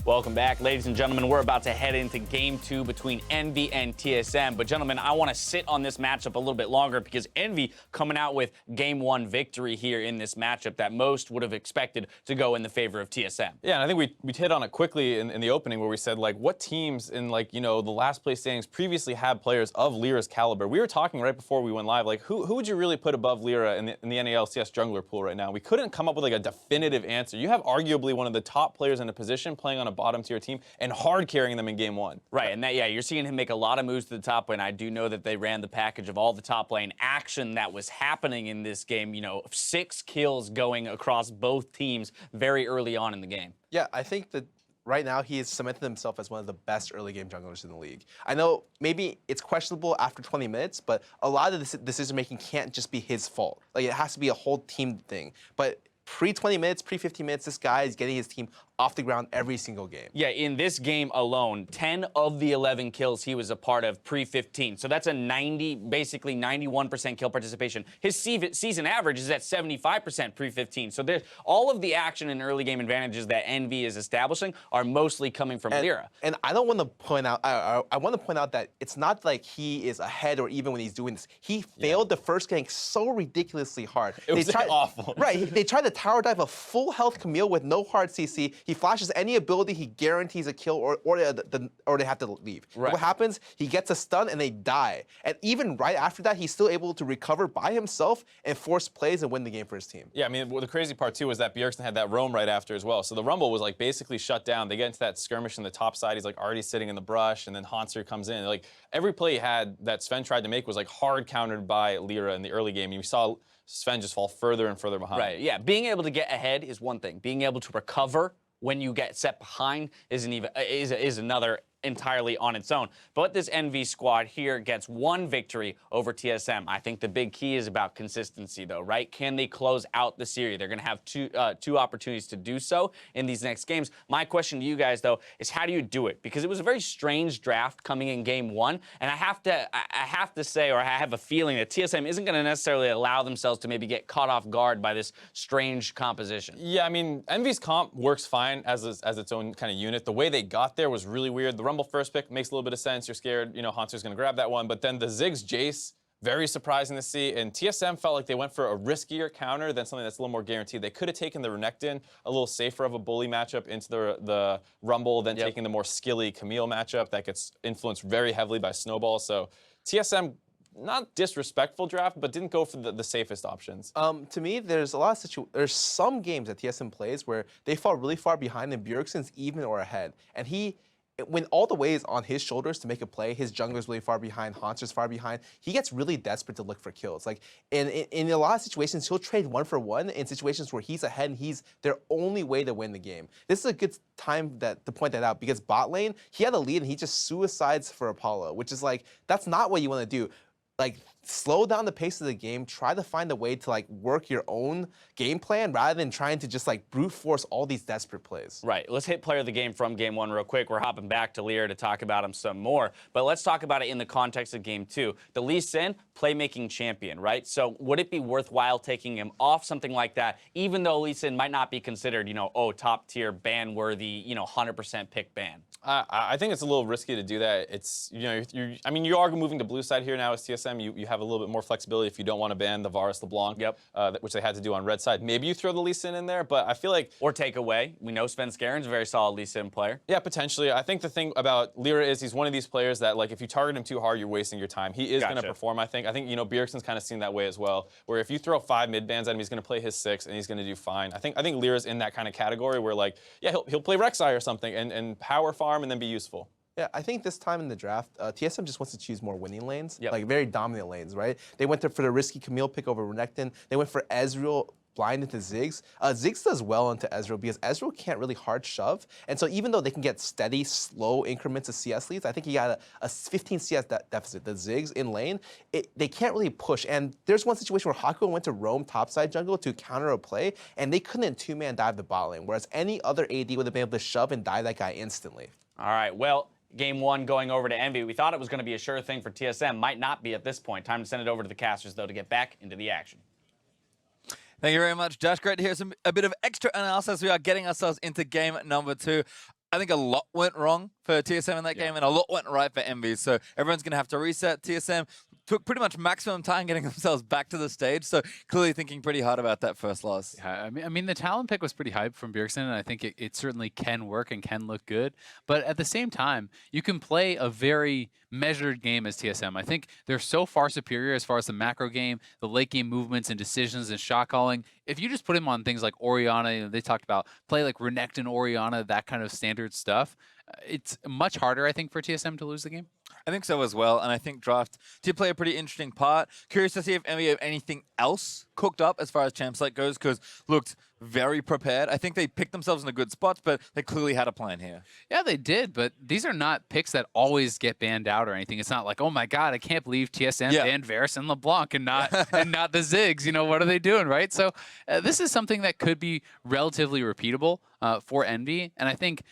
Welcome back, ladies and gentlemen. We're about to head into Game 2 between Envy and TSM. But, gentlemen, I want to sit on this matchup a little bit longer because Envy coming out with Game 1 victory here in this matchup that most would have expected to go in the favor of TSM. Yeah, and I think we hit on it quickly in the opening where we said, like, what teams in, like, you know, the last place standings previously had players of Lyra's caliber? We were talking right before we went live, like, who would you really put above Lyra in the NALCS jungler pool right now? We couldn't come up with, like, a definitive answer. You have arguably one of the top players in the position playing on a bottom tier team and hard carrying them in Game 1. Right, and yeah, you're seeing him make a lot of moves to the top lane. I do know that they ran the package of all the top lane action that was happening in this game. You know, 6 kills going across both teams very early on in the game. Yeah, I think that right now he has cemented himself as one of the best early game junglers in the league. I know maybe it's questionable after 20 minutes, but a lot of this decision making can't just be his fault. Like, it has to be a whole team thing. But pre-20 minutes, pre-15 minutes, this guy is getting his team off the ground every single game. Yeah, in this game alone, 10 of the 11 kills he was a part of pre-15. So that's a basically 91% kill participation. His season average is at 75% pre-15. So there's all of the action and early game advantages that Envy is establishing are mostly coming from Lyra. And I don't want to point out, I want to point out that it's not like he is ahead or even when he's doing this. He failed the first game so ridiculously hard. It was awful. Right, they tried to tower dive a full health Camille with no hard CC. He flashes any ability, he guarantees a kill, or they have to leave. Right. What happens? He gets a stun and they die. And even right after that, he's still able to recover by himself and force plays and win the game for his team. Yeah, I mean, well, the crazy part too was that Bjergsen had that roam right after as well. So the Rumble was like basically shut down. They get into that skirmish in the top side. He's like already sitting in the brush, and then Hanser comes in. Like every play he had that Sven tried to make was like hard countered by Lyra in the early game. You saw Sven just fall further and further behind. Right, yeah. Being able to get ahead is one thing. Being able to recover when you get set behind is another entirely on its own. But this Envy squad here gets 1 victory over TSM. I think the big key is about consistency, though, right? Can they close out the series? They're going to have two opportunities to do so in these next games. My question to you guys, though, is how do you do it? Because it was a very strange draft coming in Game 1, and I have to say, or I have a feeling that TSM isn't going to necessarily allow themselves to maybe get caught off guard by this strange composition. Yeah, I mean, Envy's comp works fine as its own kind of unit. The way they got there was really weird. The Rumble first pick makes a little bit of sense. You're scared, you know, Hanser's going to grab that one. But then the Ziggs Jace, very surprising to see. And TSM felt like they went for a riskier counter than something that's a little more guaranteed. They could have taken the Renekton, a little safer of a bully matchup, into the Rumble than taking the more skilly Camille matchup that gets influenced very heavily by Snowball. So TSM, not disrespectful draft, but didn't go for the safest options. To me, there's a lot of there's some games that TSM plays where they fall really far behind and Bjergsen's even or ahead. And when all the weight is on his shoulders to make a play, his jungler's really far behind, Hanser's far behind, he gets really desperate to look for kills. Like, in a lot of situations, he'll trade 1 for 1 in situations where he's ahead and he's their only way to win the game. This is a good time to point that out because bot lane, he had a lead and he just suicides for Apollo, which is like, that's not what you want to do. Like, slow down the pace of the game, try to find a way to like work your own game plan rather than trying to just like brute force all these desperate plays. Right, let's hit player of the game from Game 1 real quick. We're hopping back to Lyra to talk about him some more, but let's talk about it in the context of Game 2. The Lee Sin, playmaking champion, right? So would it be worthwhile taking him off something like that, even though Lee Sin might not be considered, you know, top tier ban worthy, you know, 100% pick ban? I think it's a little risky to do that. It's, you know, I mean, you are moving to blue side here now as TSM. You have a little bit more flexibility if you don't want to ban the Varus LeBlanc, which they had to do on red side. Maybe you throw the Lee Sin in there, but I feel like... Or take away. We know Sven Skaren's a very solid Lee Sin player. Yeah, potentially. I think the thing about Lyra is he's one of these players that, like, if you target him too hard, you're wasting your time. He is going to perform, I think. I think, you know, Bjergsen's kind of seen that way as well, where if you throw 5 mid bans at him, he's going to play his 6, and he's going to do fine. I think Lyra's in that kind of category where, like, yeah, he'll play Rek'Sai or something and power farm and then be useful. Yeah, I think this time in the draft, TSM just wants to choose more winning lanes, like very dominant lanes, right? They went for the risky Camille pick over Renekton. They went for Ezreal blind into Ziggs. Ziggs does well into Ezreal because Ezreal can't really hard shove. And so even though they can get steady, slow increments of CS leads, I think he got a 15 CS deficit. The Ziggs in lane, they can't really push. And there's one situation where Hakuo went to roam topside jungle to counter a play, and they couldn't 2-man dive the bot lane, whereas any other AD would have been able to shove and dive that guy instantly. All right, well, Game 1 going over to Envy. We thought it was going to be a sure thing for TSM. Might not be at this point. Time to send it over to the casters, though, to get back into the action. Thank you very much, Josh. Great to hear a bit of extra analysis. We are getting ourselves into game number 2. I think a lot went wrong for TSM in that game, and a lot went right for Envy. So everyone's going to have to reset. TSM took pretty much maximum time getting themselves back to the stage, so clearly thinking pretty hard about that first loss. Yeah, I mean, the talent pick was pretty hyped from Bjergsen, and I think it certainly can work and can look good. But at the same time, you can play a very measured game as TSM. I think they're so far superior as far as the macro game, the late game movements and decisions and shot calling. If you just put him on things like Orianna, you know, they talked about play like Renekton, Orianna, that kind of standard stuff, it's much harder, I think, for TSM to lose the game. I think so as well, and I think Draft did play a pretty interesting part. Curious to see if Envy have anything else cooked up as far as Champ Select goes, because looked very prepared. I think they picked themselves in a good spot, but they clearly had a plan here. Yeah, they did, but these are not picks that always get banned out or anything. It's not like, oh my god, I can't believe TSM banned Varus and LeBlanc and not and not the Ziggs. You know, what are they doing, right? So this is something that could be relatively repeatable for Envy, and I think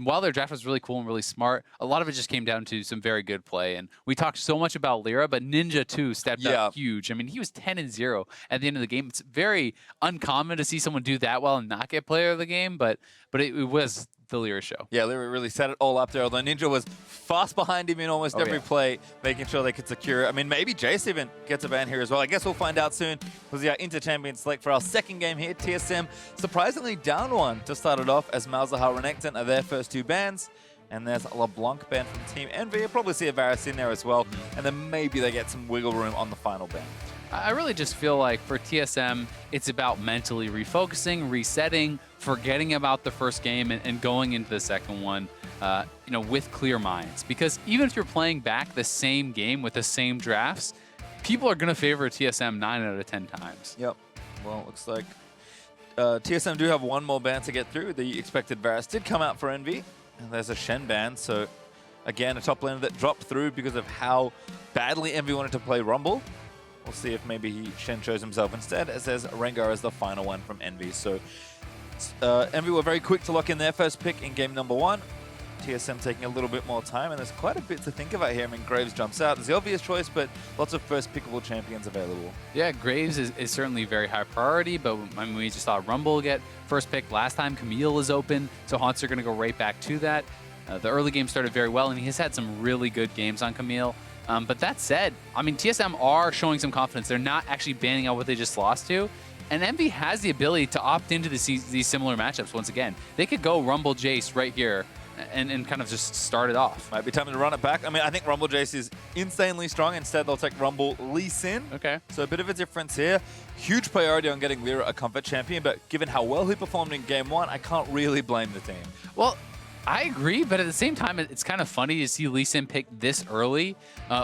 while their draft was really cool and really smart, a lot of it just came down to some very good play. And we talked so much about Lyra, but Ninja too stepped up huge. I mean, he was 10-0 at the end of the game. It's very uncommon to see someone do that well and not get player of the game, but it was the Lyra show. Yeah, Lyra really set it all up there, although Ninja was fast behind him in almost every play, making sure they could secure it. I mean, maybe Jace even gets a ban here as well. I guess we'll find out soon. Was the inter-champion select for our second game here. TSM surprisingly down one to start it off, as Malzahar and Renekton are their first two bans. And there's LeBlanc ban from Team Envy. You'll probably see a Varus in there as well. And then maybe they get some wiggle room on the final ban. I really just feel like for TSM, it's about mentally refocusing, resetting, forgetting about the first game and going into the second one, you know, with clear minds. Because even if you're playing back the same game with the same drafts, people are going to favor TSM 9 out of 10 times. Yep. Well, it looks like TSM do have one more ban to get through. The expected Varus did come out for Envy. And there's a Shen ban, so again, a top laner that dropped through because of how badly Envy wanted to play Rumble. We'll see if maybe Shen shows himself instead, as there's Rengar as the final one from Envy. So Envy were very quick to lock in their first pick in game number 1. TSM taking a little bit more time, and there's quite a bit to think about here. I mean, Graves jumps out. There's the obvious choice, but lots of first pickable champions available. Yeah, Graves is certainly very high priority, but I mean, we just saw Rumble get first pick last time. Camille is open, so Haunts are going to go right back to that. The early game started very well, and he's had some really good games on Camille. But that said, I mean, TSM are showing some confidence. They're not actually banning out what they just lost to. And Envy has the ability to opt into these similar matchups once again. They could go Rumble Jace right here and kind of just start it off. Might be time to run it back. I mean, I think Rumble Jace is insanely strong. Instead, they'll take Rumble Lee Sin. Okay. So a bit of a difference here. Huge priority on getting Lyra a comfort champion, but given how well he performed in game 1, I can't really blame the team. Well, I agree, but at the same time, it's kind of funny to see Lee Sin pick this early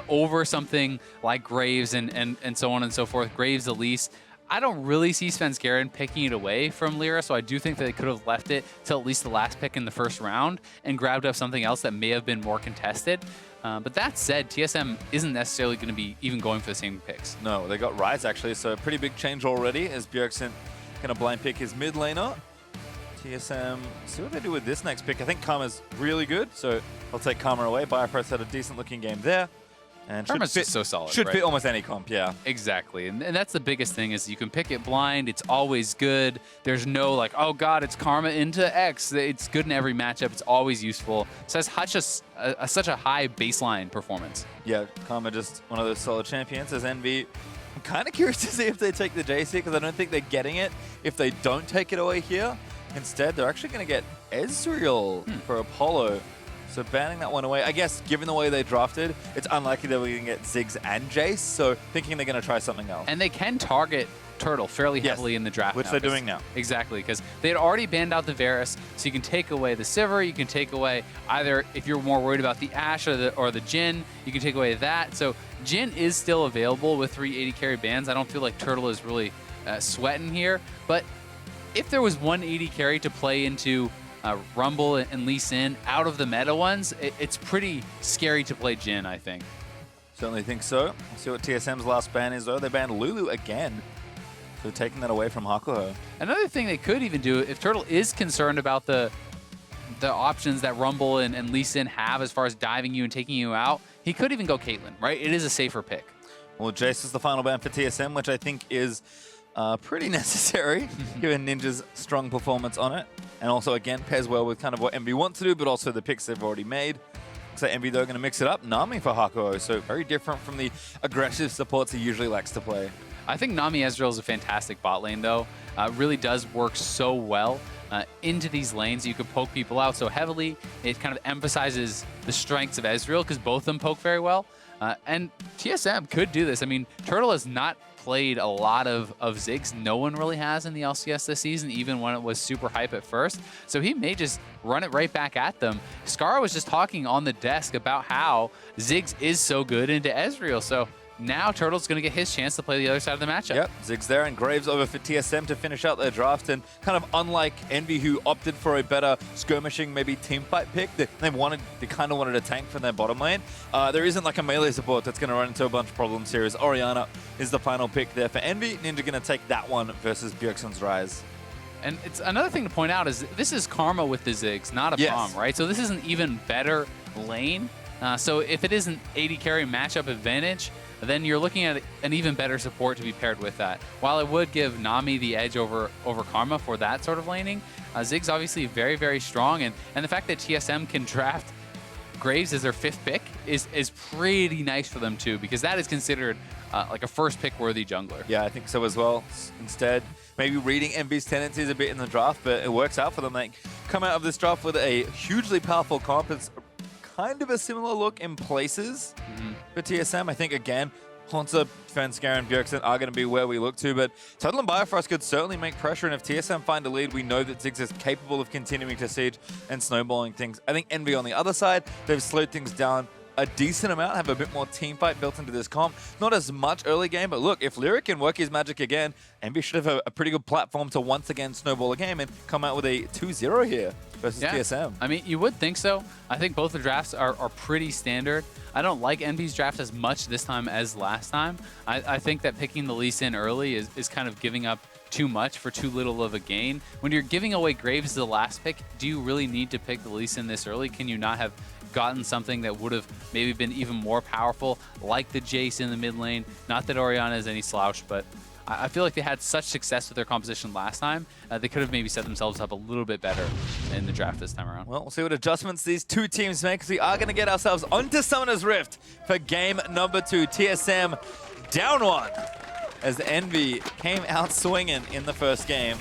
over something like Graves and so on and so forth. Graves, Elise. I don't really see Svenskeren picking it away from Lyra, so I do think that they could have left it till at least the last pick in the first round and grabbed up something else that may have been more contested. But that said, TSM isn't necessarily going to be even going for the same picks. No, they got Rise actually, so a pretty big change already as Bjergsen going to blind pick his mid laner. TSM, see what they do with this next pick. I think Karma's really good, so I'll take Karma away. Biopress had a decent looking game there. And Karma's just so solid, Should fit almost any comp, yeah. Exactly, and that's the biggest thing is you can pick it blind. It's always good. There's no like, oh god, it's Karma into X. It's good in every matchup. It's always useful. So that's such a high baseline performance. Yeah, Karma just one of those solid champions. As Envy, I'm kind of curious to see if they take the Jace here, because I don't think they're getting it if they don't take it away here. Instead, they're actually going to get Ezreal for Apollo. So banning that one away, I guess given the way they drafted, it's unlikely that we're going to get Ziggs and Jace, so thinking they're going to try something else. And they can target Turtle fairly heavily in the draft which they're doing now. Exactly, because they had already banned out the Varus, so you can take away the Sivir, you can take away either, if you're more worried about the Ashe or the Jhin, you can take away that. So Jhin is still available with 380 carry bans. I don't feel like Turtle is really sweating here, but if there was 180 carry to play into Rumble and Lee Sin out of the meta ones, it's pretty scary to play Jhin, I think. Certainly think so. We'll see what TSM's last ban is, though. They banned Lulu again, so taking that away from Hakuho. Another thing they could even do, if Turtle is concerned about the options that Rumble and Lee Sin have as far as diving you and taking you out, he could even go Caitlyn, right? It is a safer pick. Well, Jace is the final ban for TSM, which I think is pretty necessary, given Ninja's strong performance on it. and also, again, pairs well with kind of what Envy wants to do, but also the picks they've already made. So Envy, though, going to mix it up. Nami for Hakuho, so very different from the aggressive supports he usually likes to play. I think Nami Ezreal is a fantastic bot lane, though. Really does work so well into these lanes. You can poke people out so heavily. It kind of emphasizes the strengths of Ezreal because both of them poke very well. And TSM could do this. I mean, Turtle has not played a lot of Ziggs. No one really has in the LCS this season, even when it was super hype at first. So he may just run it right back at them. Scar was just talking on the desk about how Ziggs is so good into Ezreal. So now Turtle's going to get his chance to play the other side of the matchup. Yep, Ziggs there and Graves over for TSM to finish out their draft. And kind of unlike Envy, who opted for a better skirmishing, maybe team fight pick, they kind of wanted a tank from their bottom lane. There isn't like a melee support that's going to run into a bunch of problems here, as Orianna is the final pick there for Envy. Ninja going to take that one versus Bjergsen's Rise. And it's another thing to point out is this is Karma with the Ziggs, not a bomb, right? So this is an even better lane. So if it is an 80 carry matchup advantage, then you're looking at an even better support to be paired with that. While it would give Nami the edge over Karma for that sort of laning, Ziggs obviously very, very strong. And the fact that TSM can draft Graves as their 5th pick is pretty nice for them too, because that is considered like a first pick worthy jungler. Yeah, I think so as well. Instead, maybe reading Envy's tendencies a bit in the draft, but it works out for them. They come out of this draft with a hugely powerful comp. It's kind of a similar look in places for TSM. I think, again, Hansa, Svenskar, and Bjergsen are going to be where we look to, but Total and Bifrost could certainly make pressure, and if TSM find a lead, we know that Ziggs is capable of continuing to siege and snowballing things. I think Envy on the other side, they've slowed things down a decent amount, have a bit more team fight built into this comp. Not as much early game, but look, if Lyric can work his magic again, Envy should have a pretty good platform to once again snowball a game and come out with a 2-0 here versus TSM. I mean, you would think so. I think both the drafts are pretty standard. I don't like Envy's draft as much this time as last time. I think that picking the Lee Sin early is kind of giving up too much for too little of a gain. When you're giving away Graves as the last pick, do you really need to pick the Lee Sin this early? Can you not have gotten something that would have maybe been even more powerful, like the Jace in the mid lane? Not that Orianna is any slouch, but I feel like they had such success with their composition last time. They could have maybe set themselves up a little bit better in the draft this time around. Well, we'll see what adjustments these two teams make, because we are going to get ourselves onto Summoner's Rift for game number 2. TSM down 1 as Envy came out swinging in the first game.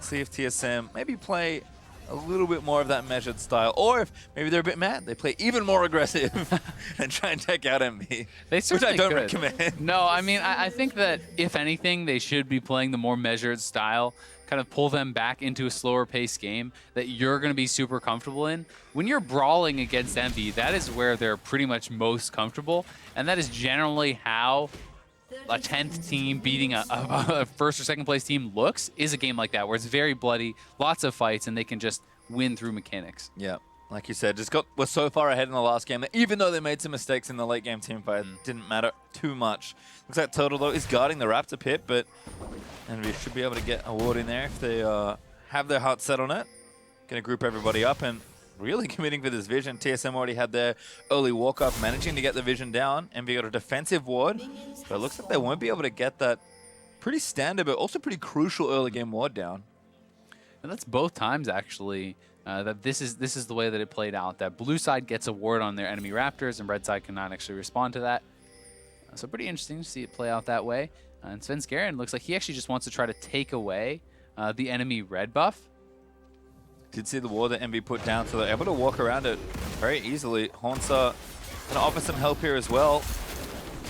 See if TSM maybe play a little bit more of that measured style, or if maybe they're a bit mad, they play even more aggressive and try and take out Envy, which I don't recommend. No, I mean, I think that if anything, they should be playing the more measured style, kind of pull them back into a slower paced game that you're going to be super comfortable in. When you're brawling against Envy, that is where they're pretty much most comfortable, and that is generally how a 10th team beating a first or second place team looks, is a game like that, where it's very bloody, lots of fights, and they can just win through mechanics. Yeah, like you said, was so far ahead in the last game that even though they made some mistakes in the late game team fight, it didn't matter too much. Looks like Total, though, is guarding the Raptor pit, but Envy should be able to get a ward in there if they have their heart set on it. Gonna group everybody up and really committing for this vision. TSM already had their early walk-up, managing to get the vision down. Envy got a defensive ward, but it looks like they won't be able to get that pretty standard, but also pretty crucial early game ward down. And that's both times, actually, that this is the way that it played out. That blue side gets a ward on their enemy Raptors, and red side cannot actually respond to that. So pretty interesting to see it play out that way. And Svenskar looks like he actually just wants to try to take away the enemy red buff. Did see the ward that Envy put down, so they're able to walk around it very easily. Hansa gonna offer some help here as well,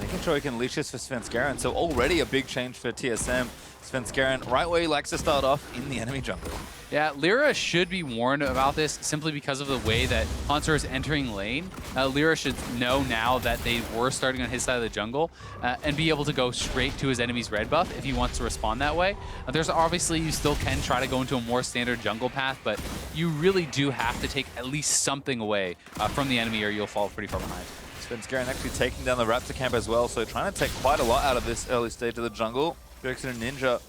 making sure he can leash this for Svenskar. So already a big change for TSM. Svenskar, right where he likes to start off, in the enemy jungle. Yeah, Lyra should be warned about this simply because of the way that Hunter is entering lane. Lyra should know now that they were starting on his side of the jungle and be able to go straight to his enemy's red buff if he wants to respond that way. There's obviously, you still can try to go into a more standard jungle path, but you really do have to take at least something away from the enemy or you'll fall pretty far behind. Svenskar actually taking down the Raptor camp as well, so trying to take quite a lot out of this early stage of the jungle. Bjergsen and Ninja,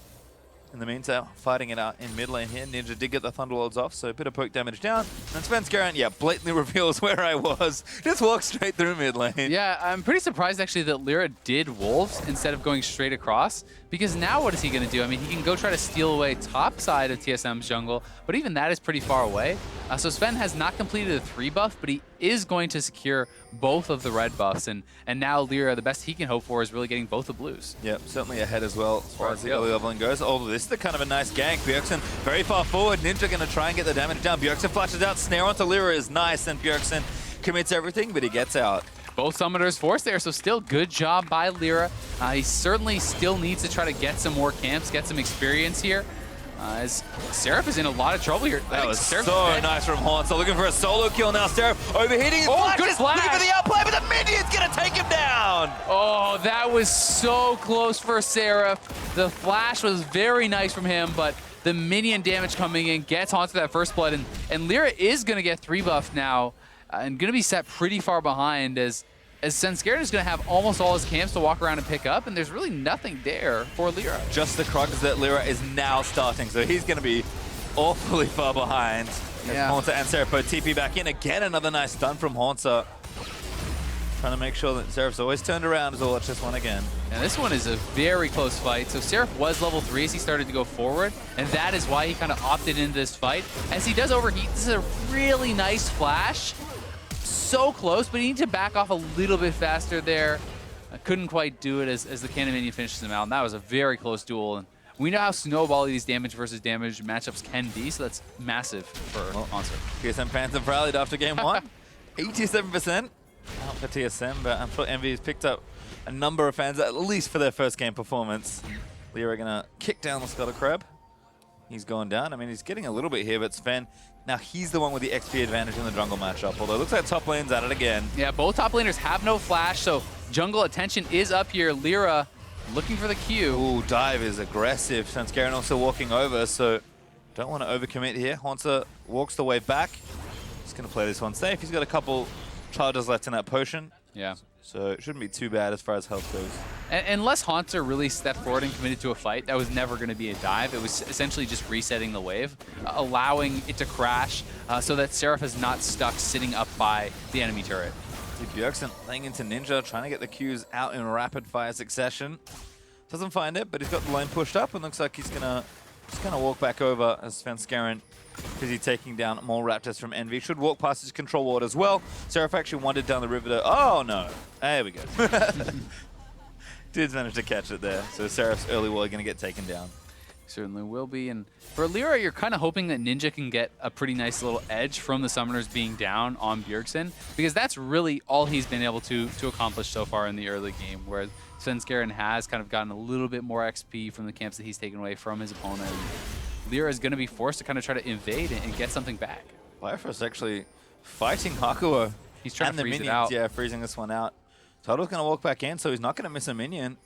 in the meantime, fighting it out in mid lane here. Ninja did get the Thunderlords off, so a bit of poke damage down. And Svenskar, yeah, blatantly reveals where I was. Just walked straight through mid lane. Yeah, I'm pretty surprised actually that Lyra did Wolves instead of going straight across, because now what is he going to do? I mean, he can go try to steal away top side of TSM's jungle, but even that is pretty far away. So Sven has not completed a 3 buff, but he is going to secure both of the red buffs, and now Lyra, the best he can hope for is really getting both the blues. Yep, certainly ahead as well as far as the early leveling goes. Oh, this is the kind of a nice gank. Bjergsen very far forward. Ninja going to try and get the damage down. Bjergsen flashes out. Snare onto Lyra is nice, and Bjergsen commits everything, but he gets out. Both summoners forced there, so still good job by Lyra. He certainly still needs to try to get some more camps, get some experience here. As Seraph is in a lot of trouble here. That was so nice from Haunter. Looking for a solo kill now. Seraph overheating. Good flash. Looking for the outplay, but the minion's going to take him down. Oh, that was so close for Seraph. The flash was very nice from him, but the minion damage coming in gets Haunter that first blood, and Lyra is going to get 3 buff now. And going to be set pretty far behind as Svenskeren is going to have almost all his camps to walk around and pick up, and there's really nothing there for Lyra. Just the crux that Lyra is now starting, so he's going to be awfully far behind. Yeah. Haunter and Seraph both TP back in. Again, another nice stun from Haunter. Trying to make sure that Seraph's always turned around as we'll watch this one again. And this one is a very close fight. So Seraph was level 3 as he started to go forward, and that is why he kind of opted into this fight. As he does overheat, this is a really nice flash. So close, but he needs to back off a little bit faster there. I couldn't quite do it as the cannon minion finishes him out, and that was a very close duel. And we know how snowball these damage versus damage matchups can be, so that's massive for Haunter. TSM fans have rallied after game 1. 87% out for TSM, but I'm sure Envy has picked up a number of fans, at least for their first game performance. Lyra gonna kick down the Scuttle Crab. He's going down. I mean, he's getting a little bit here, but Sven, now he's the one with the XP advantage in the jungle matchup, although it looks like top lane's at it again. Yeah, both top laners have no flash, so jungle attention is up here. Lyra looking for the Q. Ooh, dive is aggressive. Svenskeren also walking over, so don't want to overcommit here. Haunter walks the way back. He's going to play this one safe. He's got a couple charges left in that potion. Yeah. So it shouldn't be too bad as far as health goes. Unless Haunter really stepped forward and committed to a fight, that was never going to be a dive. It was essentially just resetting the wave, allowing it to crash so that Seraph is not stuck sitting up by the enemy turret. Bjergsen laying into Ninja, trying to get the Qs out in rapid fire succession. Doesn't find it, but he's got the lane pushed up and looks like he's gonna walk back over as Svenskeren, busy taking down more Raptors from Envy. Should walk past his control ward as well. Seraph actually wandered down the river to... Oh, no. There we go. Did manage to catch it there. So Seraph's early ward going to get taken down. Certainly will be. And for Lyra, you're kind of hoping that Ninja can get a pretty nice little edge from the summoners being down on Bjergsen, because that's really all he's been able to accomplish so far in the early game, where Svenskeren has kind of gotten a little bit more XP from the camps that he's taken away from his opponent. Lyra is going to be forced to kind of try to invade and get something back. Bifrost actually fighting Hakuo. He's trying and to the freeze minions, it out. yeah, freezing this one out. Turtle's going to walk back in, so he's not going to miss a minion.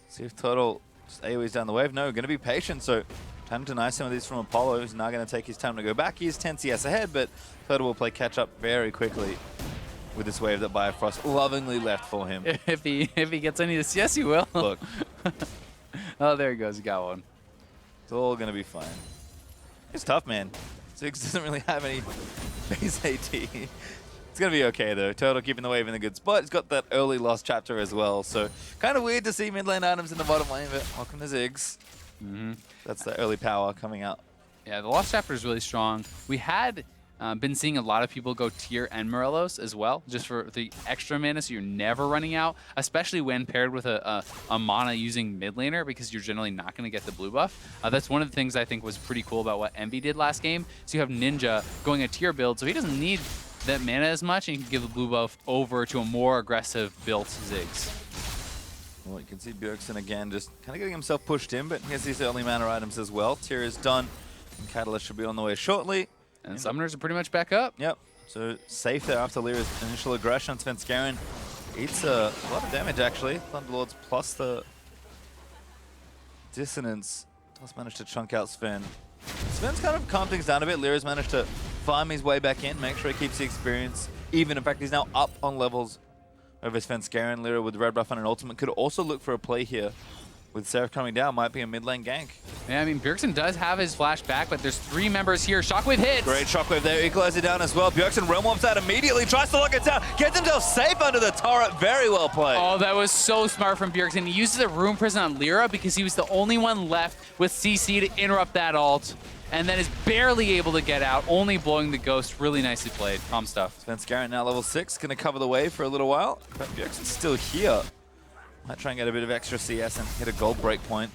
See if Turtle just AoE's down the wave. No, going to be patient, so time to deny some of these from Apollo, who's now going to take his time to go back. He is 10 CS ahead, but Turtle will play catch up very quickly with this wave that Bifrost lovingly left for him. If he gets any of this, yes, he will. Look. Oh, there he goes. He got one. It's all going to be fine. It's tough, man. Ziggs doesn't really have any base AT. It's going to be okay, though. Turtle keeping the wave in a good spot. He's got that early lost chapter as well, so kind of weird to see mid lane items in the bottom lane, but welcome to Ziggs. That's the early power coming out. Yeah, the lost chapter is really strong. We had been seeing a lot of people go tier and Morelos as well, just for the extra mana, so you're never running out, especially when paired with a mana using mid laner, because you're generally not going to get the blue buff. That's one of the things I think was pretty cool about what Envy did last game. So you have Ninja going a tier build, so he doesn't need that mana as much, and you can give the blue buff over to a more aggressive built Ziggs. Well, you can see Bjergsen again just kind of getting himself pushed in, but he has these early mana items as well. Tier is done, and Catalyst should be on the way shortly. And summoners are pretty much back up. Yep. So safe there after Lyra's initial aggression. Svenskeren eats a lot of damage, actually. Thunderlords plus the Dissonance does manage to chunk out Sven. Sven's kind of calmed things down a bit. Lyra's managed to farm his way back in, make sure he keeps the experience even. In fact, he's now up on levels over Svenskeren. Lyra with red buff and an ultimate could also look for a play here with Seraph coming down, might be a mid lane gank. Yeah, I mean, Bjergsen does have his flash back, but there's 3 members here. Shockwave hits. Great shockwave there, equalizer down as well. Bjergsen realm warps out immediately, tries to lock it down, gets himself safe under the turret. Very well played. Oh, that was so smart from Bjergsen. He uses a Rune Prison on Lyra because he was the only one left with CC to interrupt that ult, and then is barely able to get out, only blowing the ghost. Really nicely played. Calm stuff. Svenskeren now level 6, gonna cover the wave for a little while, but Bjergsen's still here. Might try and get a bit of extra CS and hit a gold break point.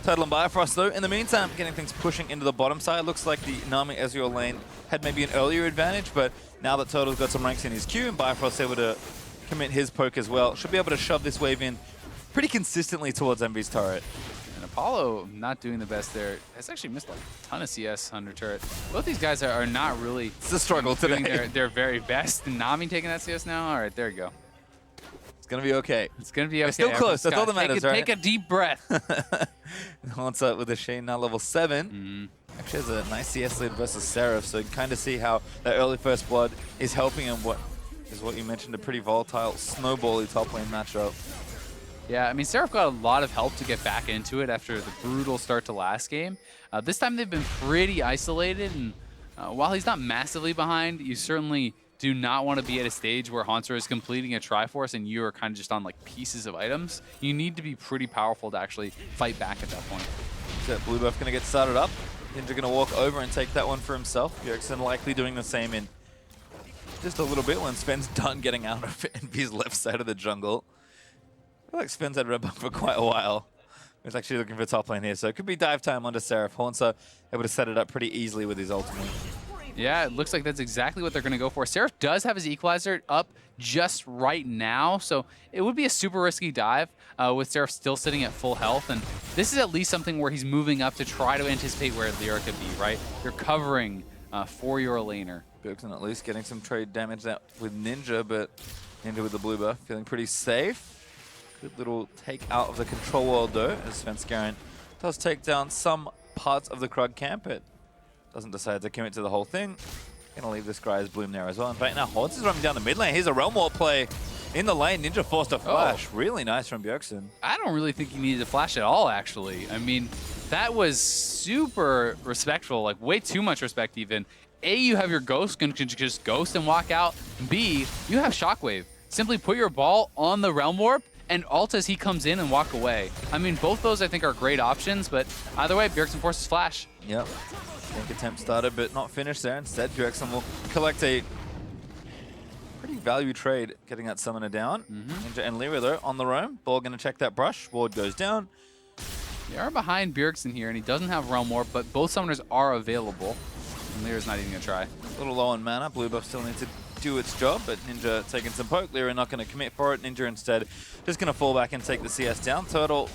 Turtle and Bifrost though, in the meantime, getting things pushing into the bottom side. Looks like the Nami Ezreal lane had maybe an earlier advantage, but now that Turtle's got some ranks in his queue and Bifrost's able to commit his poke as well, should be able to shove this wave in pretty consistently towards Envy's turret. And Apollo not doing the best there. Has actually missed like a ton of CS under turret. Both these guys are not really It's a struggle doing today. their very best. Nami taking that CS now. All right, there you go. It's gonna be okay. It's gonna be okay. still close, that's all that matters, right? Take a deep breath. Wants up with a Shane now level 7. Actually has a nice CS lead versus Seraph, so you can kind of see how that early first blood is helping him. What you mentioned, a pretty volatile, snowbally top lane matchup. Yeah, I mean, Seraph got a lot of help to get back into it after the brutal start to last game. This time they've been pretty isolated, and while he's not massively behind, you certainly do not want to be at a stage where Haunter is completing a Triforce and you are kind of just on like pieces of items. You need to be pretty powerful to actually fight back at that point. So blue buff gonna get started up. Ninja gonna walk over and take that one for himself. Bjergsen likely doing the same in just a little bit when Sven's done getting out of Envy's left side of the jungle. I feel like Sven's had red buff for quite a while. He's actually looking for top lane here, so it could be dive time onto Seraph. Haunter able to set it up pretty easily with his ultimate. Yeah, it looks like that's exactly what they're going to go for. Seraph does have his equalizer up just right now, so it would be a super risky dive with Seraph still sitting at full health. And this is at least something where he's moving up to try to anticipate where Lyra could be, right? You're covering for your laner. Bjergsen at least getting some trade damage out with Ninja, but Ninja with the blue buff feeling pretty safe. Good little take out of the control world though, as Svenskeren does take down some parts of the Krug camp. It doesn't decide to commit to the whole thing. Gonna leave this guy's bloom there as well. In fact, now Hortz is running down the mid lane. Here's a Realm Warp play in the lane. Ninja forced a flash. Really nice from Bjergsen. I don't really think he needed to flash at all, actually. I mean, that was super respectful, like way too much respect even. A, you have your ghost, can just ghost and walk out. B, you have Shockwave. Simply put your ball on the Realm Warp and ult as he comes in and walk away. I mean, both those I think are great options, but either way, Bjergsen forces flash. Yep. Gank attempt started, but not finished there. Instead, Bjergsen will collect a pretty value trade, getting that summoner down. Ninja and Lyra, though, on the roam. Ball going to check that brush. Ward goes down. They are behind Bjergsen here, and he doesn't have Realm Warp, but both summoners are available. And Lyra's not even going to try. A little low on mana. Blue buff still needs to do its job, but Ninja taking some poke. Lyra not going to commit for it. Ninja instead just going to fall back and take the CS down. Turtle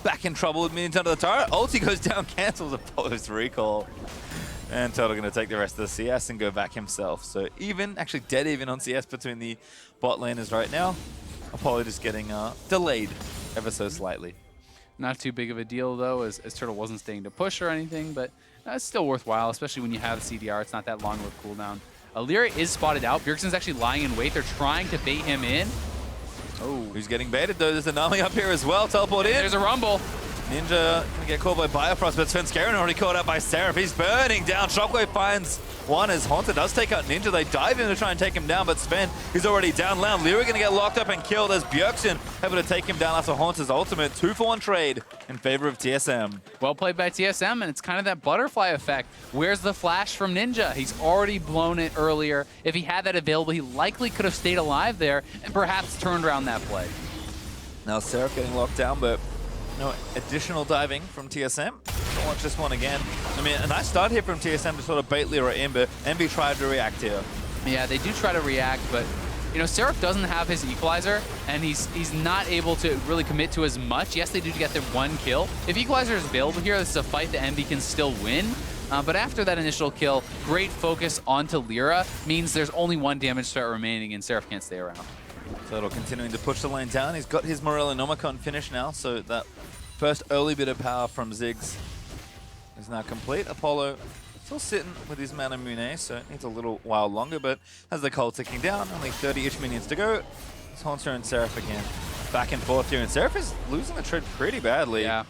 back in trouble with minions under the turret. Ulti goes down, cancels Apollo's recall. And Turtle going to take the rest of the CS and go back himself. So even, actually dead even on CS between the bot laners right now. Apollo just getting delayed ever so slightly. Not too big of a deal, though, as Turtle wasn't staying to push or anything, but it's still worthwhile, especially when you have the CDR. It's not that long of a cooldown. Lyra is spotted out. Bjergsen's actually lying in wait. They're trying to bait him in. Oh, who's getting baited though? There's a Nami up here as well. Teleport in. There's a rumble. Ninja gonna get caught by Bifrost, but Svenskeren already caught out by Seraph. He's burning down. Shockwave finds one as Haunter does take out Ninja. They dive in to try and take him down, but Sven is already down. Lyra gonna get locked up and killed as Bjergsen able to take him down after Haunter's ultimate. 2-for-1 trade in favor of TSM. Well played by TSM, and it's kind of that butterfly effect. Where's the flash from Ninja? He's already blown it earlier. If he had that available, he likely could have stayed alive there and perhaps turned around that play. Now Seraph getting locked down, but no additional diving from TSM. Don't watch this one again. I mean, a nice start here from TSM to sort of bait Lyra in, but Envy tried to react here. Yeah, they do try to react, but you know, Seraph doesn't have his equalizer, and he's not able to really commit to as much. Yes, they do get their one kill. If equalizer is available here, this is a fight that Envy can still win. But after that initial kill, great focus onto Lyra means there's only one damage threat remaining, and Seraph can't stay around. Turtle continuing to push the lane down. He's got his Morello Nomicon finish now, so that first early bit of power from Ziggs is now complete. Apollo still sitting with his Mana Mune, so it needs a little while longer, but as the coal ticking down, only 30-ish minions to go. It's Haunter and Seraph again. back and forth here, and Seraph is losing the trade pretty badly. Yeah.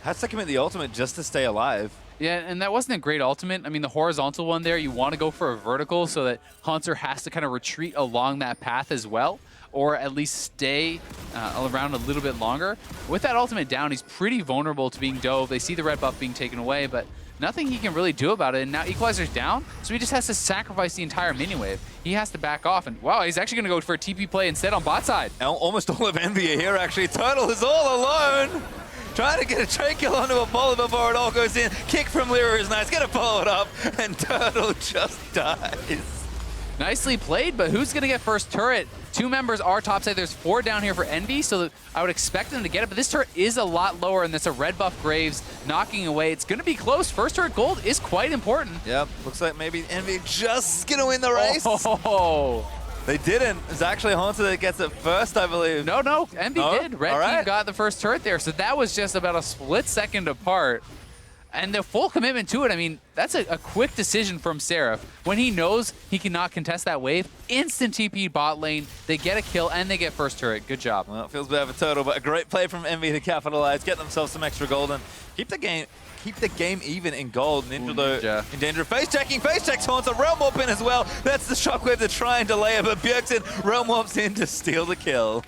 Has to commit the ultimate just to stay alive. Yeah, and that wasn't a great ultimate. I mean, the horizontal one there, you want to go for a vertical so that Haunter has to kind of retreat along that path as well, or at least stay around a little bit longer. With that ultimate down, he's pretty vulnerable to being dove. They see the red buff being taken away, but nothing he can really do about it. And now Equalizer's down, so he just has to sacrifice the entire mini wave. He has to back off, and wow, he's actually going to go for a TP play instead on bot side. Almost all of Envy are here, actually. Turtle is all alone. Trying to get a trade kill onto a bowler before it all goes in. Kick from Lyra is nice. Gonna follow it up, and Turtle just dies. Nicely played, but who's going to get first turret? 2 members are topside. There's 4 down here for Envy, so I would expect them to get it, but this turret is a lot lower, and that's a red buff Graves knocking away. It's going to be close. First turret gold is quite important. Yep, looks like maybe Envy just gonna win the race. Oh. They didn't. It's actually Haunter that gets it first, I believe. No, Envy No? did. Red All right. team got the first turret there, so that was just about a split second apart. And the full commitment to it, I mean, that's a quick decision from Seraph. When he knows he cannot contest that wave, instant TP bot lane, they get a kill, and they get first turret. Good job. Well, it feels bad for Turtle, but a great play from Envy to capitalize, get themselves some extra gold, and keep the game even in gold. Ninja, though, in danger of face checks Haunter, Realm Warp in as well. That's the shockwave to try and delay it, but Bjergsen Realm Warps in to steal the kill.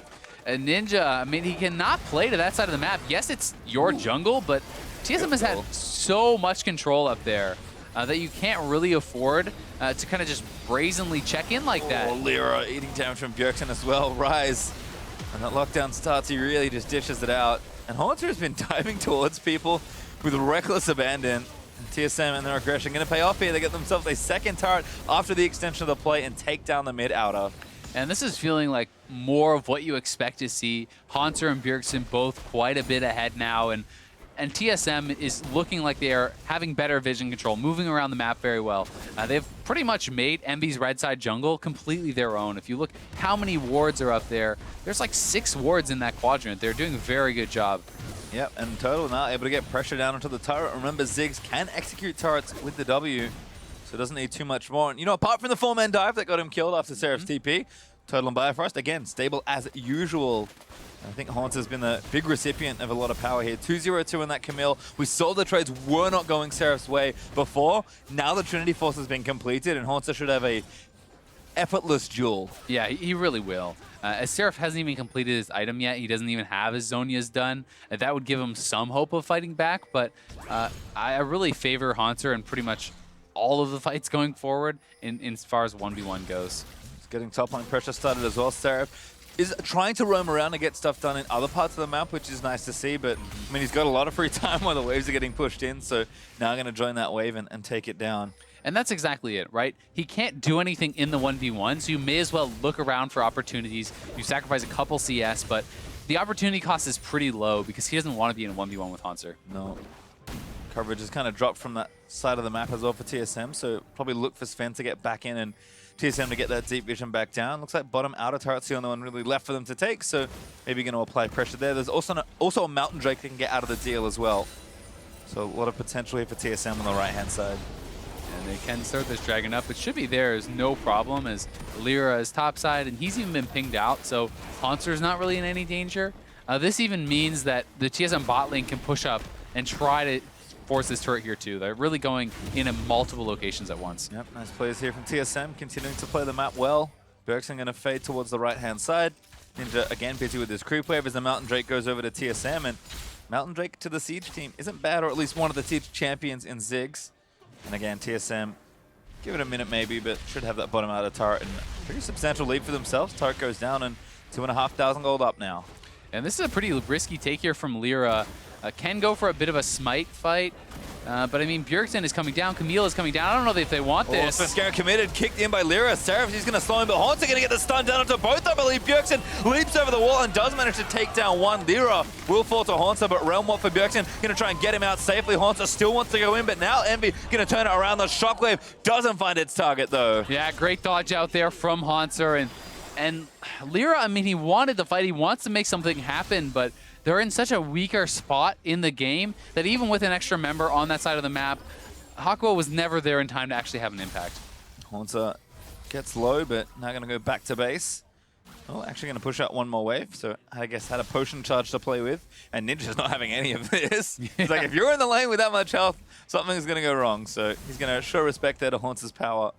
And Ninja, I mean, he cannot play to that side of the map. Yes, it's your jungle, but TSM has had so much control up there that you can't really afford to kind of just brazenly check in like that. Oh, Lyra eating damage from Bjergsen as well. Rise. And that lockdown starts, he really just dishes it out. And Haunter has been diving towards people with reckless abandon. And TSM and their aggression going to pay off here. They get themselves a second turret after the extension of the play and take down the mid outer. And this is feeling like more of what you expect to see. Haunter and Bjergsen both quite a bit ahead now, and TSM is looking like they are having better vision control, moving around the map very well. They've pretty much made Envy's red side jungle completely their own. If you look how many wards are up there, there's like 6 wards in that quadrant. They're doing a very good job. Yep, and Turtle now able to get pressure down onto the turret. Remember, Ziggs can execute turrets with the W, so doesn't need too much more. And, you know, apart from the 4-man dive that got him killed after Seraph's TP, Turtle and Bifrost, again, stable as usual. I think Haunter's been the big recipient of a lot of power here. 2-0-2 in that Camille. We saw the trades were not going Seraph's way before. Now the Trinity Force has been completed, and Haunter should have a effortless duel. Yeah, he really will. As Seraph hasn't even completed his item yet, he doesn't even have his Zonia's done. That would give him some hope of fighting back, but I really favor Haunter in pretty much all of the fights going forward in as far as 1v1 goes. He's getting top line pressure started as well. Seraph is trying to roam around and get stuff done in other parts of the map, which is nice to see, but I mean, he's got a lot of free time while the waves are getting pushed in, so now I'm going to join that wave and take it down. And that's exactly it, right? He can't do anything in the 1v1, so you may as well look around for opportunities. You sacrifice a couple CS, but the opportunity cost is pretty low because he doesn't want to be in a 1v1 with Haunter. No. Coverage has kind of dropped from that side of the map as well for TSM, so probably look for Sven to get back in and TSM to get that deep vision back down. Looks like bottom outer turret's the only one really left for them to take, so maybe going to apply pressure there. There's also a Mountain Drake that can get out of the deal as well. So a lot of potential here for TSM on the right-hand side. And they can start this dragon up. It should be there is no problem as Lyra is topside, and he's even been pinged out, so Haunter's not really in any danger. This even means that the TSM bot lane can push up and try to force this turret here too. They're really going in multiple locations at once. Yep, nice plays here from TSM, continuing to play the map well. Bjergsen going to fade towards the right-hand side. Ninja again busy with his creep wave as the Mountain Drake goes over to TSM, and Mountain Drake to the Siege team isn't bad, or at least one of the Siege champions in Ziggs. And again, TSM, give it a minute maybe, but should have that bottom out of turret, and pretty substantial lead for themselves. Turret goes down, and 2,500 gold up now. And this is a pretty risky take here from Lyra. Can go for a bit of a smite fight, but I mean, Bjergsen is coming down, Camille is coming down. I don't know if they want this. Oh, Svenskaren committed, kicked in by Lyra. Seraph, he's going to slow him, but Haunter going to get the stun down onto both, I believe. Bjergsen leaps over the wall and does manage to take down one. Lyra will fall to Haunter, but Realm Warp for Bjergsen, going to try and get him out safely. Haunter still wants to go in, but now Envy going to turn it around. The shockwave doesn't find its target, though. Yeah, great dodge out there from Haunter. And Lyra, I mean, he wanted the fight. He wants to make something happen, but they're in such a weaker spot in the game that even with an extra member on that side of the map, Hakuo was never there in time to actually have an impact. Haunter gets low, but now going to go back to base. Oh, actually going to push out one more wave. So I guess had a potion charge to play with. And Ninja's not having any of this. It's like, if you're in the lane with that much health, something's going to go wrong. So he's going to show respect there to Hauntz's power.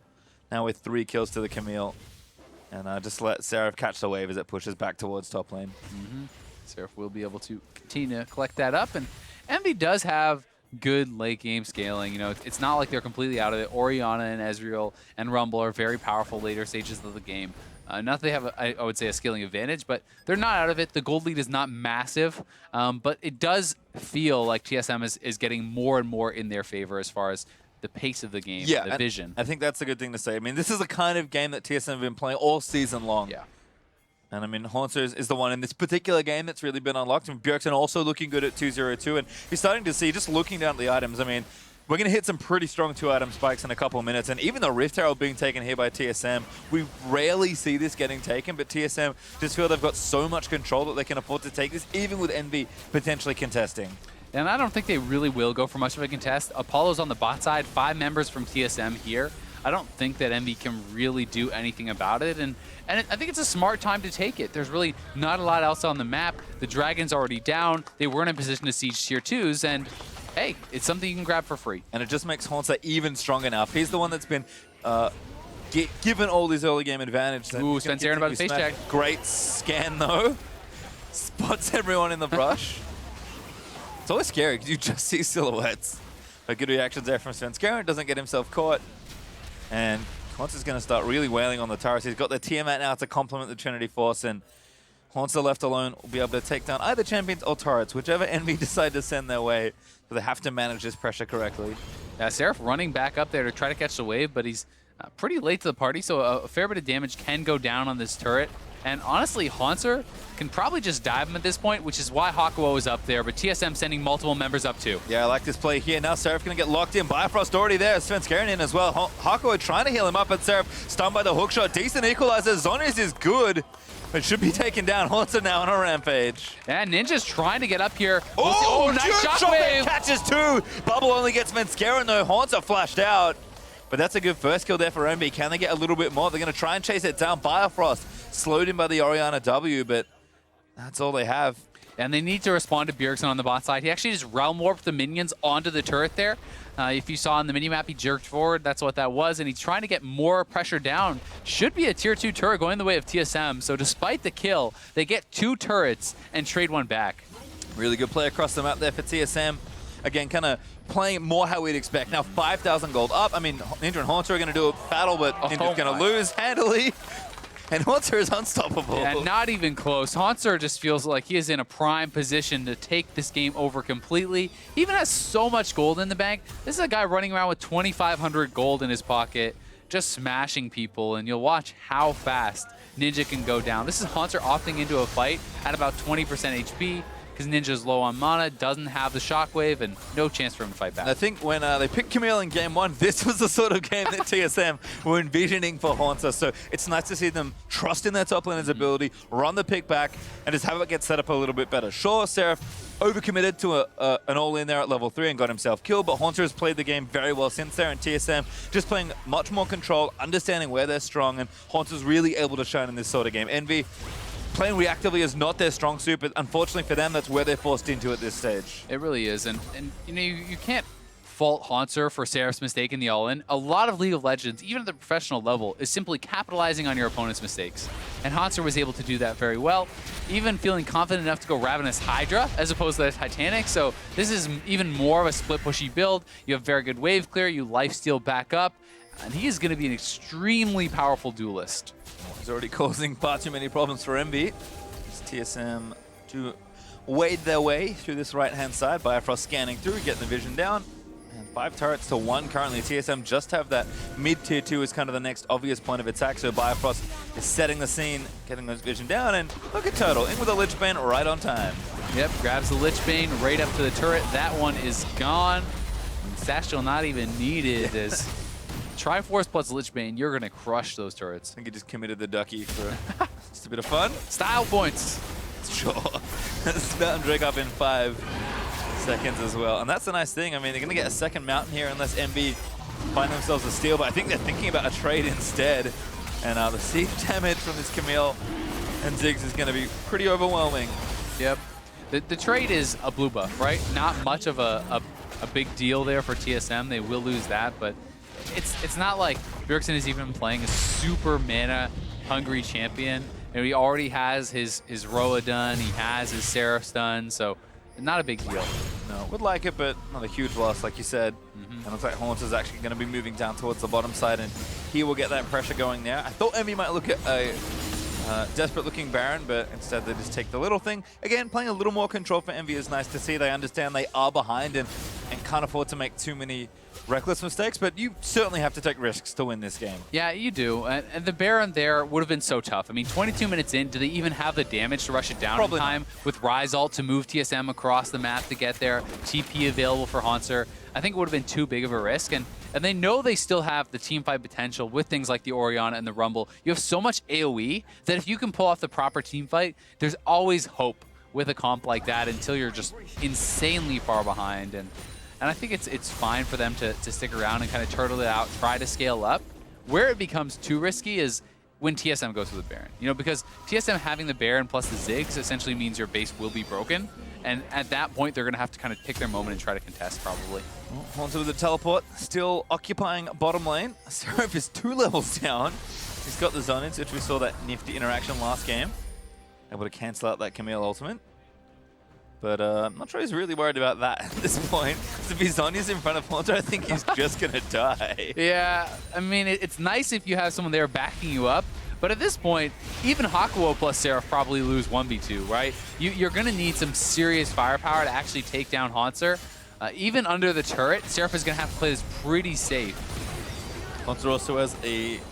Now with 3 kills to the Camille. And just let Seraph catch the wave as it pushes back towards top lane. Seraph will be able to continue to collect that up. And Envy does have good late game scaling. You know, it's not like they're completely out of it. Orianna and Ezreal and Rumble are very powerful later stages of the game. Not that they have, I would say, a scaling advantage, but they're not out of it. The gold lead is not massive, but it does feel like TSM is getting more and more in their favor as far as the pace of the game, the vision. I think that's a good thing to say. I mean, this is the kind of game that TSM have been playing all season long. Yeah. And I mean, Haunter is the one in this particular game that's really been unlocked. And Bjergsen also looking good at 2-0-2. And you're starting to see, just looking down at the items, I mean, we're going to hit some pretty strong 2-item spikes in a couple of minutes. And even the Rift Herald being taken here by TSM, we rarely see this getting taken. But TSM just feel they've got so much control that they can afford to take this, even with Envy potentially contesting. And I don't think they really will go for much of a contest. Apollo's on the bot side, 5 members from TSM here. I don't think that Envy can really do anything about it. And I think it's a smart time to take it. There's really not a lot else on the map. The Dragon's already down. They weren't in position to siege tier 2s. And hey, it's something you can grab for free. And it just makes Haunter even stronger now. If he's the one that's been given all this early game advantage. Ooh, Spencer Aaron about to face check. Great scan though. Spots everyone in the brush. It's always scary because you just see silhouettes. But good reactions there from Spencer Aaron. Doesn't get himself caught. And Haunter's going to start really wailing on the turrets. He's got the Tiamat now to complement the Trinity Force. And Haunter left alone will be able to take down either champions or turrets, whichever Envy decide to send their way. So they have to manage this pressure correctly. Seraph running back up there to try to catch the wave, but he's pretty late to the party, so a fair bit of damage can go down on this turret. And honestly, Haunter can probably just dive him at this point, which is why Hakuo is up there, but TSM sending multiple members up too. Yeah, I like this play here. Now Seraph going to get locked in. Bifrost already there. Svenskeren in as well. Hakuo trying to heal him up, but Seraph stunned by the hookshot. Decent equalizer. Zonius is good. It should be taken down. Haunter now on a rampage. And Ninja's trying to get up here. Oh, nice shockwave! shockwave! Catches 2. Bubble only gets Svenskeren though. Haunter flashed out. But that's a good first kill there for Envy. Can they get a little bit more? They're going to try and chase it down. Bifrost slowed in by the Orianna W, but that's all they have. And they need to respond to Bjergsen on the bot side. He actually just realm warped the minions onto the turret there. If you saw on the minimap, he jerked forward. That's what that was. And he's trying to get more pressure down. Should be a tier 2 turret going the way of TSM. So despite the kill, they get 2 turrets and trade 1 back. Really good play across the map there for TSM. Again, kind of playing more how we'd expect. Now 5,000 gold up. I mean, Ninja and Haunter are going to do a battle, but Ninja's going to lose handily. And Haunter is unstoppable. Yeah, not even close. Haunter just feels like he is in a prime position to take this game over completely. He even has so much gold in the bank. This is a guy running around with 2,500 gold in his pocket, just smashing people, and you'll watch how fast Ninja can go down. This is Haunter opting into a fight at about 20% HP, because Ninja's low on mana, doesn't have the shockwave, and no chance for him to fight back. I think when they picked Camille in game 1, this was the sort of game that TSM were envisioning for Haunter. So it's nice to see them trust in their top laner's ability, run the pick back, and just have it get set up a little bit better. Sure, Seraph overcommitted to an all-in there at level 3 and got himself killed, but Haunter has played the game very well since there, and TSM just playing much more control, understanding where they're strong, and Haunter's really able to shine in this sort of game. Envy playing reactively is not their strong suit, but unfortunately for them, that's where they're forced into at this stage. It really is, and you know, you can't fault Haunter for Seraph's mistake in the all-in. A lot of League of Legends, even at the professional level, is simply capitalizing on your opponent's mistakes. And Haunter was able to do that very well, even feeling confident enough to go Ravenous Hydra as opposed to the Titanic. So this is even more of a split pushy build. You have very good wave clear, you lifesteal back up, and he is going to be an extremely powerful duelist. He's already causing far too many problems for Envy. It's TSM to wade their way through this right-hand side. Bifrost scanning through, getting the vision down. And 5 turrets to 1 currently. TSM just have that mid-tier 2 as kind of the next obvious point of attack. So Bifrost is setting the scene, getting those vision down. And look at Turtle, in with a Lich Bane right on time. Yep, grabs the Lich Bane right up to the turret. That one is gone. And Satchel not even needed as Triforce plus Lich Bane, you're going to crush those turrets. I think he just committed the ducky for just a bit of fun. Style points. Sure. Mountain Drake up in 5 seconds as well. And that's the nice thing. I mean, they're going to get a second mountain here unless MB find themselves a steal, but I think they're thinking about a trade instead. And the siege damage from this Camille and Ziggs is going to be pretty overwhelming. Yep. The trade is a blue buff, right? Not much of a big deal there for TSM. They will lose that, but it's not like Bjergsen is even playing a super mana-hungry champion. And he already has his Roa done, he has his Seraph done, so not a big deal. No, would like it, but not a huge loss, like you said. And it looks like Haunter is actually going to be moving down towards the bottom side, and he will get that pressure going there. I thought Envy might look at a desperate-looking Baron, but instead they just take the little thing. Again, playing a little more control for Envy is nice to see. They understand they are behind and can't afford to make too many reckless mistakes, but you certainly have to take risks to win this game. Yeah, you do. And the Baron there would have been so tough. I mean, 22 minutes in, do they even have the damage to rush it down Probably in time? With Rise ult to move TSM across the map to get there, TP available for Haunter. I think it would have been too big of a risk. And they know they still have the teamfight potential with things like the Orianna and the Rumble. You have so much AoE that if you can pull off the proper teamfight, there's always hope with a comp like that until you're just insanely far behind. And I think it's fine for them to stick around and kind of turtle it out, try to scale up. Where it becomes too risky is when TSM goes for the Baron. You know, because TSM having the Baron plus the Ziggs essentially means your base will be broken. And at that point, they're going to have to kind of pick their moment and try to contest, probably. Well, Haunter with the teleport, still occupying bottom lane. Seraph is 2 levels down. He's got the Zonage, which we saw that nifty interaction last game. Able to cancel out that Camille ultimate. But I'm not sure he's really worried about that at this point. If he's Zonya's in front of Haunter, I think he's just going to die. Yeah, I mean, it's nice if you have someone there backing you up. But at this point, even Hakuo plus Seraph probably lose 1v2, right? You're going to need some serious firepower to actually take down Haunter. Even under the turret, Seraph is going to have to play this pretty safe. Haunter also has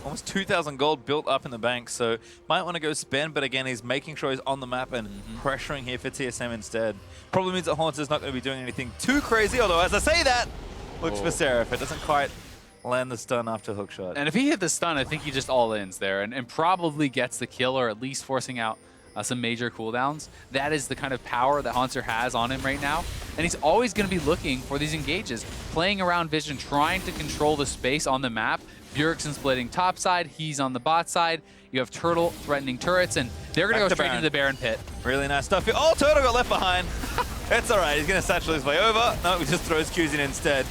almost 2,000 gold built up in the bank, so might want to go spend, but again, he's making sure he's on the map and pressuring here for TSM instead. Probably means that Haunter's not going to be doing anything too crazy, although as I say that, looks for Seraph. It doesn't quite land the stun after hookshot. And if he hit the stun, I think he just all-ins there and probably gets the kill, or at least forcing out some major cooldowns. That is the kind of power that Haunter has on him right now. And he's always going to be looking for these engages, playing around vision, trying to control the space on the map. Bjergsen splitting top side, he's on the bot side. You have Turtle threatening turrets, and they're going to go straight into the Baron pit. Really nice stuff here. Oh, Turtle got left behind. It's all right. He's going to satchel his way over. No, he just throws Q's in instead.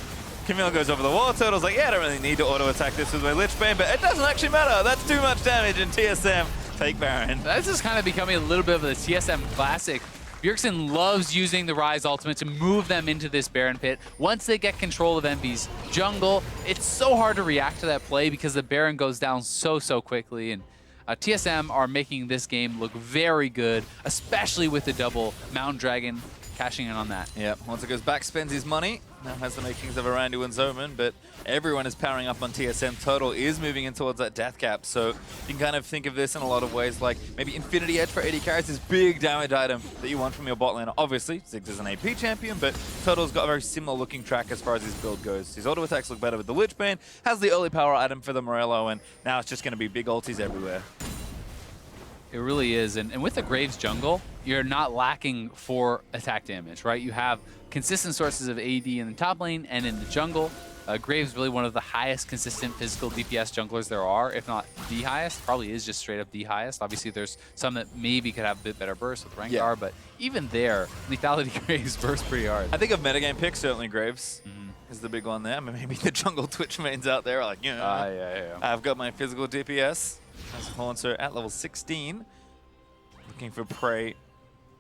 Camille goes over the wall. Turtle's like, yeah, I don't really need to auto-attack this with my Lich Bane, but it doesn't actually matter. That's too much damage, and TSM take Baron. This is kind of becoming a little bit of a TSM classic. Bjergsen loves using the Rise ultimate to move them into this Baron pit. Once they get control of Envy's jungle, it's so hard to react to that play because the Baron goes down so quickly. And TSM are making this game look very good, especially with the double Mountain Dragon cashing in on that. Yep, once it goes back, spends his money. Now has the makings of a Randu and Zoman, but everyone is powering up on TSM. Total is moving in towards that death cap, so you can kind of think of this in a lot of ways, like maybe Infinity Edge for 80 carries, this big damage item that you want from your bot laner. Obviously, Ziggs is an AP champion, but Total's got a very similar looking track as far as his build goes. His auto attacks look better with the Lich Bane, has the early power item for the Morello, and now it's just going to be big ultis everywhere. It really is, and with the Graves jungle, you're not lacking for attack damage, right? You have consistent sources of AD in the top lane and in the jungle. Graves really one of the highest consistent physical DPS junglers there are, if not the highest. Probably is just straight up the highest. Obviously, there's some that maybe could have a bit better burst with Rengar, but even there, lethality Graves burst pretty hard. I think of metagame picks, certainly Graves is the big one there. I mean, maybe the jungle Twitch mains out there are like, yeah. I've got my physical DPS. As Haunter at level 16, looking for prey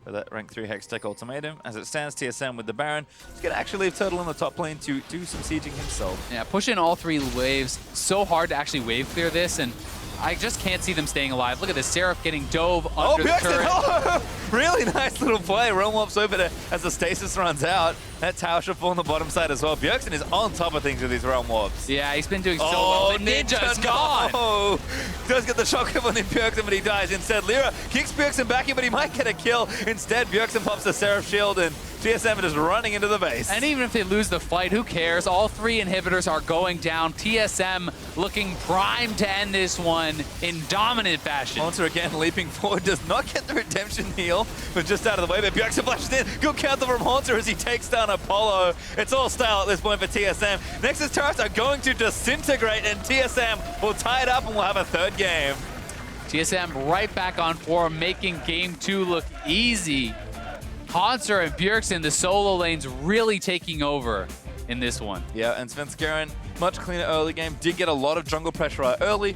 for that rank 3 Hextech ultimatum. As it stands, TSM with the Baron. He's going to actually leave Turtle in the top lane to do some sieging himself. Yeah, push in all 3 waves. So hard to actually wave clear this, and I just can't see them staying alive. Look at this, Seraph getting dove under the turret. Oh, really nice little play. Realm Warp's over there as the stasis runs out. That tower should fall on the bottom side as well. Bjergsen is on top of things with these Realm Warps. Yeah, he's been doing so well. The Ninja's gone! No. He does get the shock up on Bjergsen, but he dies. Instead, Lyra kicks Bjergsen back in, but he might get a kill. Instead, Bjergsen pops the Seraph shield, and TSM is running into the base. And even if they lose the fight, who cares? All 3 inhibitors are going down. TSM looking primed to end this one in dominant fashion. Haunter again leaping forward, does not get the redemption heal, but just out of the way. But Bjergsen flashes in. Good counter from Haunter as he takes down Apollo. It's all style at this point for TSM. Nexus turrets are going to disintegrate, and TSM will tie it up and we'll have a 3rd game. TSM right back on form, making game 2 look easy. Haunter and Bjergsen, the solo lanes really taking over in this one. Yeah, and Svenskeren, much cleaner early game, did get a lot of jungle pressure out early.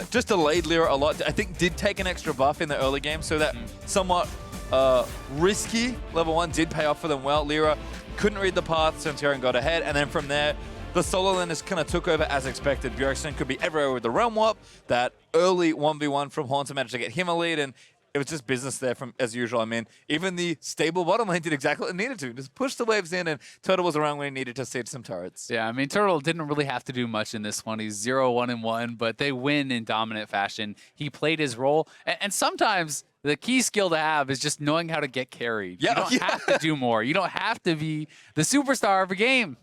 Just delayed Lyra a lot. I think did take an extra buff in the early game, so that somewhat risky level 1 did pay off for them well. Lyra couldn't read the path, Svenskeren got ahead, and then from there, the solo lane just kind of took over as expected. Bjergsen could be everywhere with the Realm Warp. That early 1v1 from Haunter managed to get him a lead, and it was just business there from as usual. I mean, even the stable bottom lane did exactly what it needed to. Just push the waves in, and Turtle was around when he needed to siege some turrets. Yeah, I mean, Turtle didn't really have to do much in this one. He's 0-1-1, but they win in dominant fashion. He played his role, and sometimes the key skill to have is just knowing how to get carried. Yeah, you don't have to do more. You don't have to be the superstar of a game.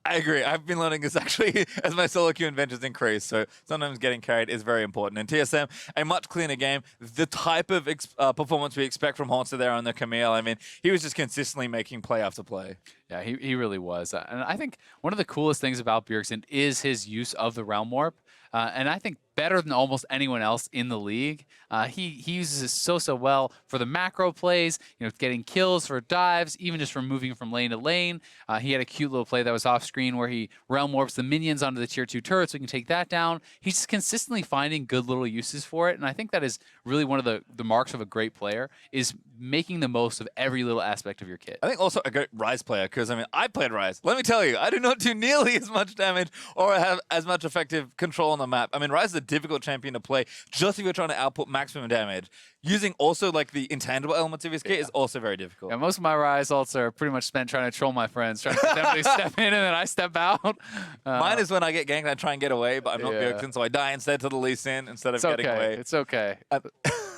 I agree. I've been learning this actually as my solo queue adventures increase. So sometimes getting carried is very important. And TSM, a much cleaner game. The type of performance we expect from Haunter there on the Camille. I mean, he was just consistently making play after play. Yeah, he really was. And I think one of the coolest things about Bjergsen is his use of the Realm Warp. And I think better than almost anyone else in the league. He uses it so well for the macro plays, getting kills for dives, even just from moving from lane to lane. He had a cute little play that was off screen where he realm warps the minions onto the tier 2 turret so he can take that down. He's just consistently finding good little uses for it, and I think that is really one of the marks of a great player, is making the most of every little aspect of your kit. I think also a great Ryze player, because I mean, I played Ryze. Let me tell you, I do not do nearly as much damage or have as much effective control on the map. I mean, Ryze is a difficult champion to play just if you're trying to output maximum damage. Using also like the intangible elements of his kit is also very difficult. Yeah, most of my Ryze ults are pretty much spent trying to troll my friends, trying to get them to step in and then I step out. Mine is when I get ganked and I try and get away, but I'm not Bjergsen, so I die instead to the Lee Sin instead of getting away. It's okay.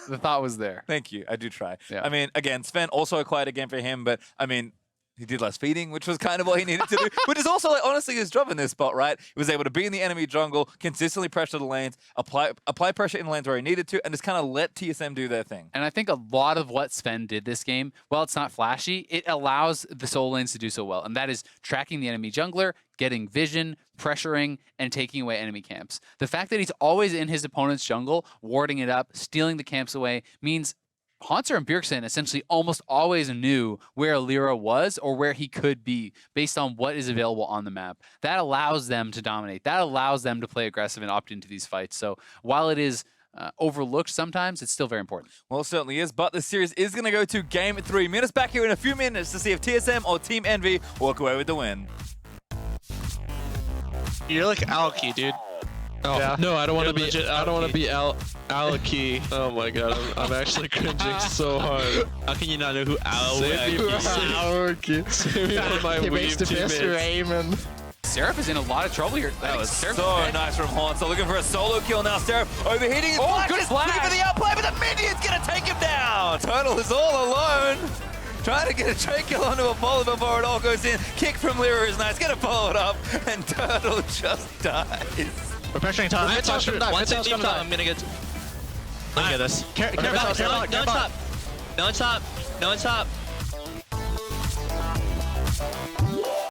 The thought was there. Thank you. I do try. Yeah. I mean, again, Sven also acquired a game for him, but I mean, he did less feeding, which was kind of what he needed to do, which is also, like, honestly, his job in this spot, right? He was able to be in the enemy jungle, consistently pressure the lanes, apply pressure in lanes where he needed to, and just kind of let TSM do their thing. And I think a lot of what Sven did this game, while it's not flashy, it allows the solo lanes to do so well, and that is tracking the enemy jungler, getting vision, pressuring, and taking away enemy camps. The fact that he's always in his opponent's jungle, warding it up, stealing the camps away, means Haunter and Bjergsen essentially almost always knew where Lyra was or where he could be based on what is available on the map. That allows them to dominate. That allows them to play aggressive and opt into these fights. So while it is overlooked sometimes, it's still very important. Well, it certainly is, but the series is going to go to Game 3. Meet us back here in a few minutes to see if TSM or Team Envy walk away with the win. You're like Alki, dude. Oh, Yeah. no, I don't want to You're be. legit I don't want to Alki. be Alki. Oh my god, I'm actually cringing so hard. How can you not know who Save me from Alki? Save me from my weeb teammates. Seraph is in a lot of trouble here. That was Seraph so is dead. nice from Haunter. Looking for a solo kill now. Seraph overheating his flash. good flash. Looking for the outplay, but the minion's going to take him down. Turtle is all alone. Trying to get a trade kill onto a bowler before it all goes in. Kick from Lyra is nice. Going to follow it up, and Turtle just dies. We're pressuring top. Once I leave top, I'm gonna get. Look at this. Care about. No one's top. No one's top. No one's top.